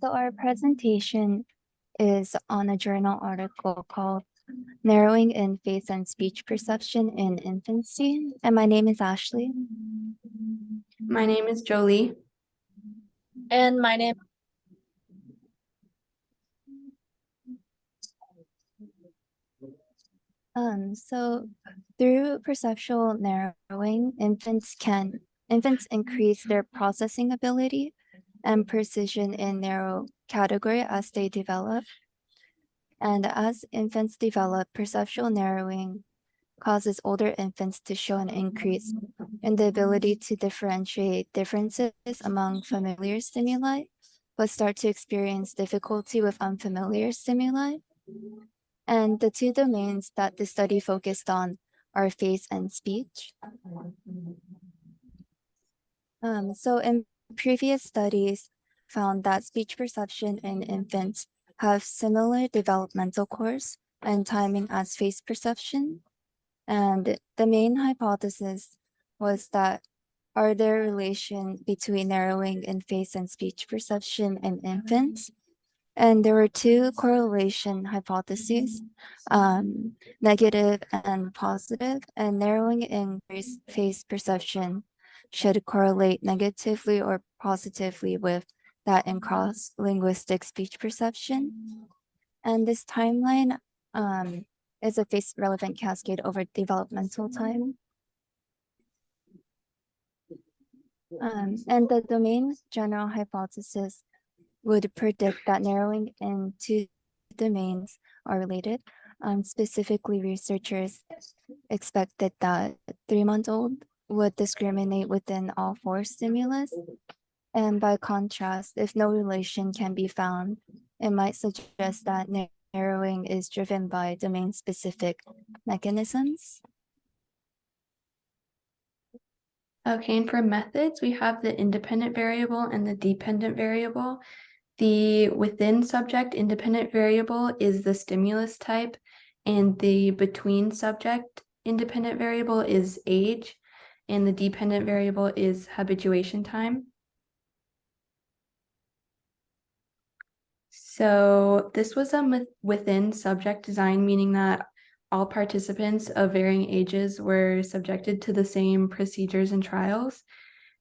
So our presentation is on a journal article called Narrowing in Face and Speech Perception in Infancy. And my name is Ashley. My name is Jolie. And my name So through perceptual narrowing, infants increase their processing ability and precision in narrow category as they develop. And as infants develop, perceptual narrowing causes older infants to show an increase in the ability to differentiate differences among familiar stimuli, but start to experience difficulty with unfamiliar stimuli. And the two domains that the study focused on are face and speech. So in previous studies found that speech perception in infants have similar developmental course and timing as face perception. And the main hypothesis was that are there relation between narrowing in face and speech perception in infants? And there were two correlation hypotheses, negative and positive, and narrowing in face perception should correlate negatively or positively with that in cross-linguistic speech perception. And this timeline is a face-relevant cascade over developmental time. And the domain general hypothesis would predict that narrowing in two domains are related. Specifically, researchers expected that 3-month-old would discriminate within all four stimulus. And by contrast, if no relation can be found, it might suggest that narrowing is driven by domain-specific mechanisms. Okay, and for methods, we have the independent variable and the dependent variable. The within subject independent variable is the stimulus type, and the between subject independent variable is age, and the dependent variable is habituation time. So this was a within subject design, meaning that all participants of varying ages were subjected to the same procedures and trials.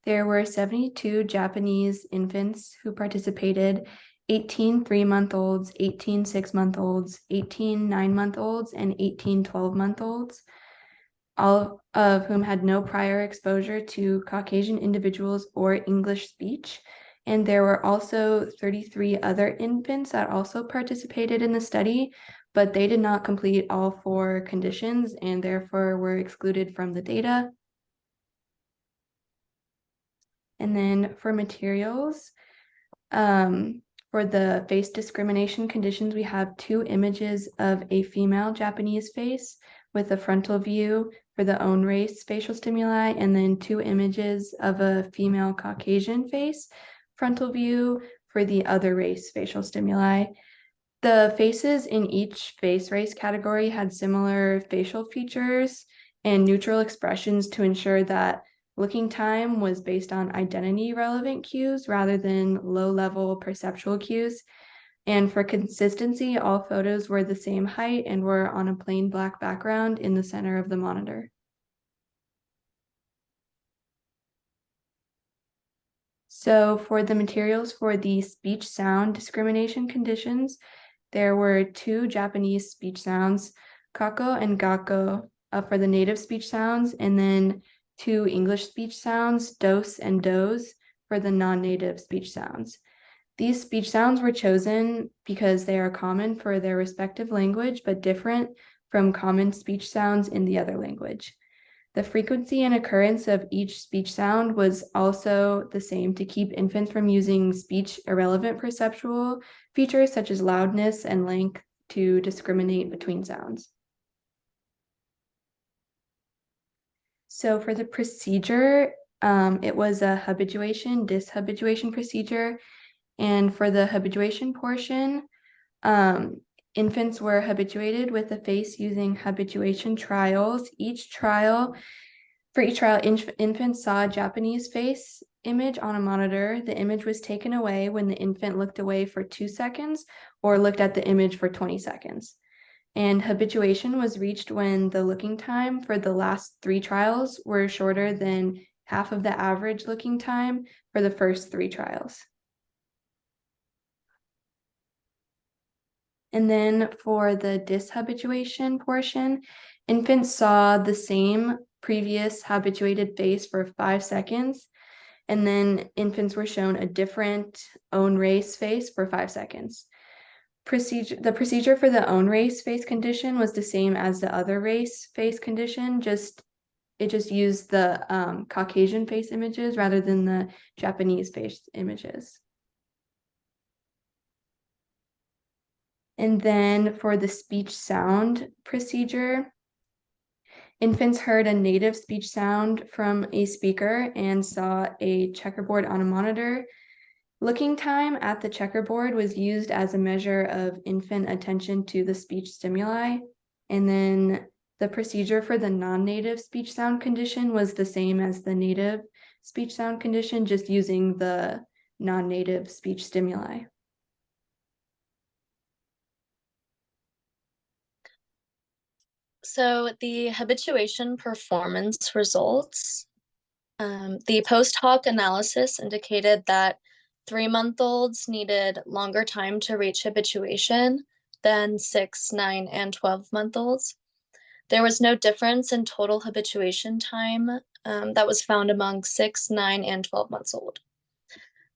There were 72 Japanese infants who participated, 18 3-month-olds, 18 6-month-olds, 18 9-month-olds, and 18 12-month-olds, all of whom had no prior exposure to Caucasian individuals or English speech. And there were also 33 other infants that also participated in the study, but they did not complete all four conditions and therefore were excluded from the data. And then for materials, for the face discrimination conditions, we have 2 images of a female Japanese face with a frontal view for the own race facial stimuli, and then 2 images of a female Caucasian face, frontal view for the other race facial stimuli. The faces in each face race category had similar facial features and neutral expressions to ensure that looking time was based on identity relevant cues rather than low-level perceptual cues. And for consistency, all photos were the same height and were on a plain black background in the center of the monitor. So for the materials for the speech sound discrimination conditions, there were 2 Japanese speech sounds, kako and gakko, for the native speech sounds, and then 2 English speech sounds, dos and dos, for the non-native speech sounds. These speech sounds were chosen because they are common for their respective language, but different from common speech sounds in the other language. The frequency and occurrence of each speech sound was also the same to keep infants from using speech-irrelevant perceptual features such as loudness and length to discriminate between sounds. So for the procedure, it was a habituation, dishabituation procedure. And for the habituation portion, infants were habituated with the face using habituation trials. Each trial For each trial, infants saw a Japanese face image on a monitor. The image was taken away when the infant looked away for 2 seconds or looked at the image for 20 seconds. And habituation was reached when the looking time for the last 3 trials were shorter than half of the average looking time for the first 3 trials. And then for the dishabituation portion, infants saw the same previous habituated face for 5 seconds, and then infants were shown a different own race face for 5 seconds. The procedure for the own race face condition was the same as the other race face condition, it just used the Caucasian face images rather than the Japanese face images. And then for the speech sound procedure, infants heard a native speech sound from a speaker and saw a checkerboard on a monitor. Looking time at the checkerboard was used as a measure of infant attention to the speech stimuli. And then the procedure for the non-native speech sound condition was the same as the native speech sound condition, just using the non-native speech stimuli. So the habituation performance results, the post hoc analysis indicated that 3-month-olds needed longer time to reach habituation than 6, 9, and 12-month-olds. There was no difference in total habituation time that was found among 6, 9, and 12 months old.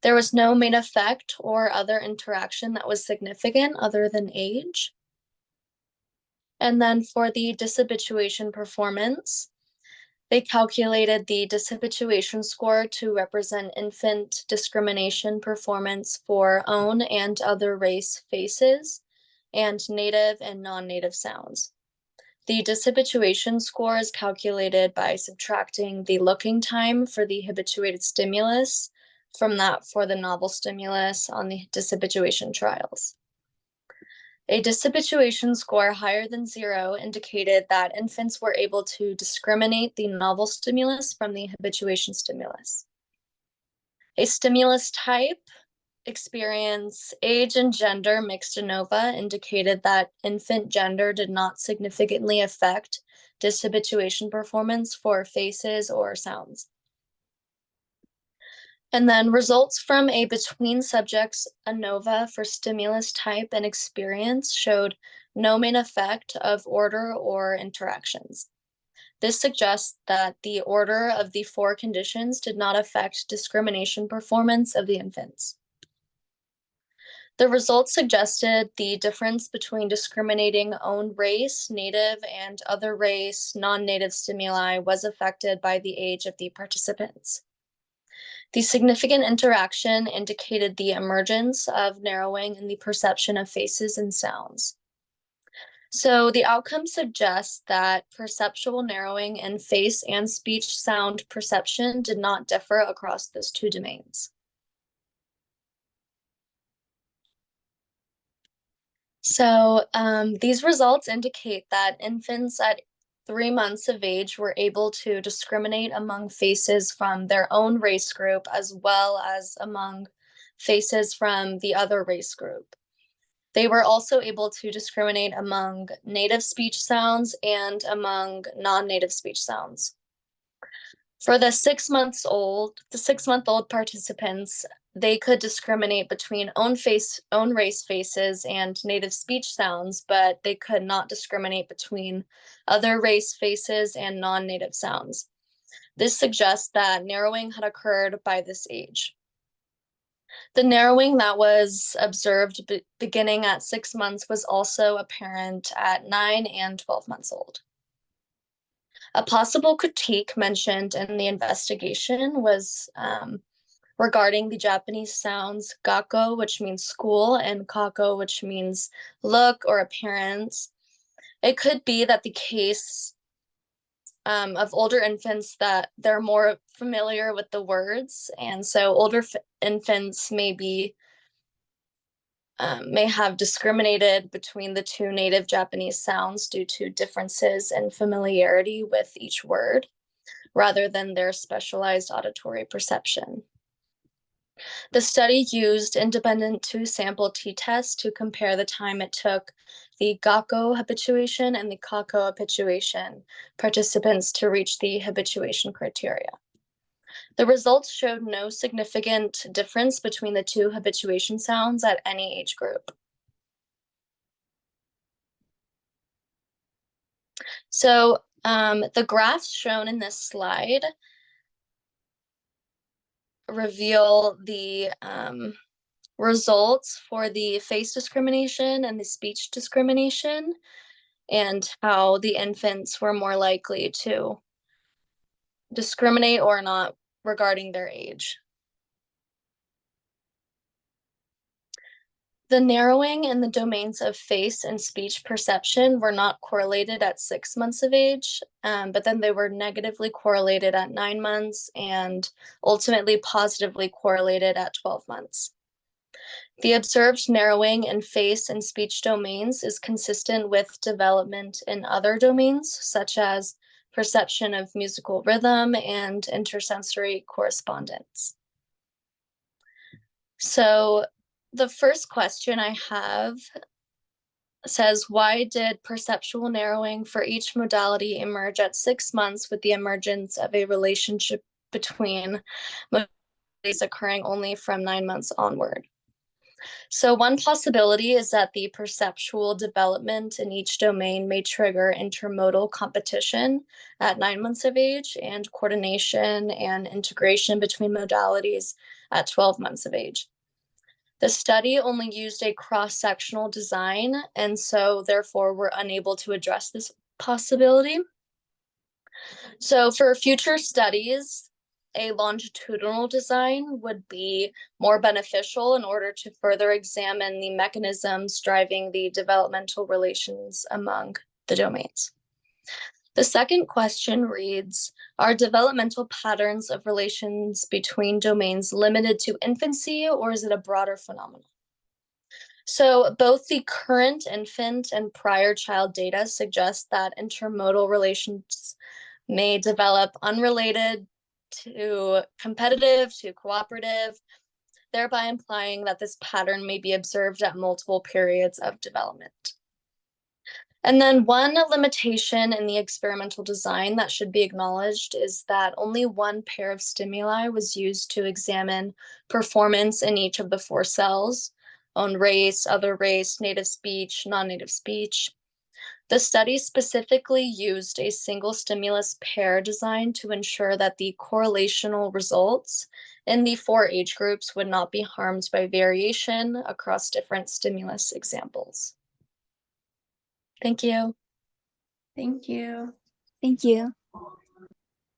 There was no main effect or other interaction that was significant other than age. And then for the dishabituation performance, they calculated the dishabituation score to represent infant discrimination performance for own and other race faces and native and non-native sounds. The dishabituation score is calculated by subtracting the looking time for the habituated stimulus from that for the novel stimulus on the dishabituation trials. A dishabituation score higher than 0 indicated that infants were able to discriminate the novel stimulus from the habituation stimulus. A stimulus type, experience, age, and gender mixed ANOVA indicated that infant gender did not significantly affect dishabituation performance for faces or sounds. And then results from a between subjects ANOVA for stimulus type and experience showed no main effect of order or interactions. This suggests that the order of the 4 conditions did not affect discrimination performance of the infants. The results suggested the difference between discriminating own race, native, and other race, non-native stimuli was affected by the age of the participants. The significant interaction indicated the emergence of narrowing in the perception of faces and sounds. So the outcome suggests that perceptual narrowing in face and speech sound perception did not differ across those 2 domains. So these results indicate that infants at 3 months of age were able to discriminate among faces from their own race group as well as among faces from the other race group. They were also able to discriminate among native speech sounds and among non-native speech sounds. For the 6-month-old participants, they could discriminate between own race faces and native speech sounds, but they could not discriminate between other race faces and non-native sounds. This suggests that narrowing had occurred by this age. The narrowing that was observed beginning at 6 months was also apparent at 9 and 12 months old. A possible critique mentioned in the investigation was regarding the Japanese sounds gakko, which means school, and kako, which means look or appearance. It could be that the case of older infants that they're more familiar with the words, and so older infants may have discriminated between the 2 native Japanese sounds due to differences in familiarity with each word. rather than their specialized auditory perception. The study used independent two-sample t-tests to compare the time it took the GACO habituation and the CACO habituation participants to reach the habituation criteria. The results showed no significant difference between the two habituation sounds at any age group. So the graphs shown in this slide reveal the results for the face discrimination and the speech discrimination, and how the infants were more likely to discriminate or not regarding their age. The narrowing in the domains of face and speech perception were not correlated at 6 months of age, but then they were negatively correlated at 9 months and ultimately positively correlated at 12 months. The observed narrowing in face and speech domains is consistent with development in other domains, such as perception of musical rhythm and intersensory correspondence. So the first question I have says, why did perceptual narrowing for each modality emerge at 6 months with the emergence of a relationship between modalities occurring only from 9 months onward? So one possibility is that the perceptual development in each domain may trigger intermodal competition at 9 months of age and coordination and integration between modalities at 12 months of age. The study only used a cross-sectional design, and so therefore we're unable to address this possibility. So for future studies, a longitudinal design would be more beneficial in order to further examine the mechanisms driving the developmental relations among the domains. The second question reads, are developmental patterns of relations between domains limited to infancy, or is it a broader phenomenon? So both the current infant and prior child data suggest that intermodal relations may develop unrelated to competitive to cooperative, thereby implying that this pattern may be observed at multiple periods of development. And then one limitation in the experimental design that should be acknowledged is that only one pair of stimuli was used to examine performance in each of the 4 cells: own race, other race, native speech, non-native speech. The study specifically used a single stimulus pair design to ensure that the correlational results in the 4 age groups would not be harmed by variation across different stimulus examples. Thank you. Thank you. Thank you.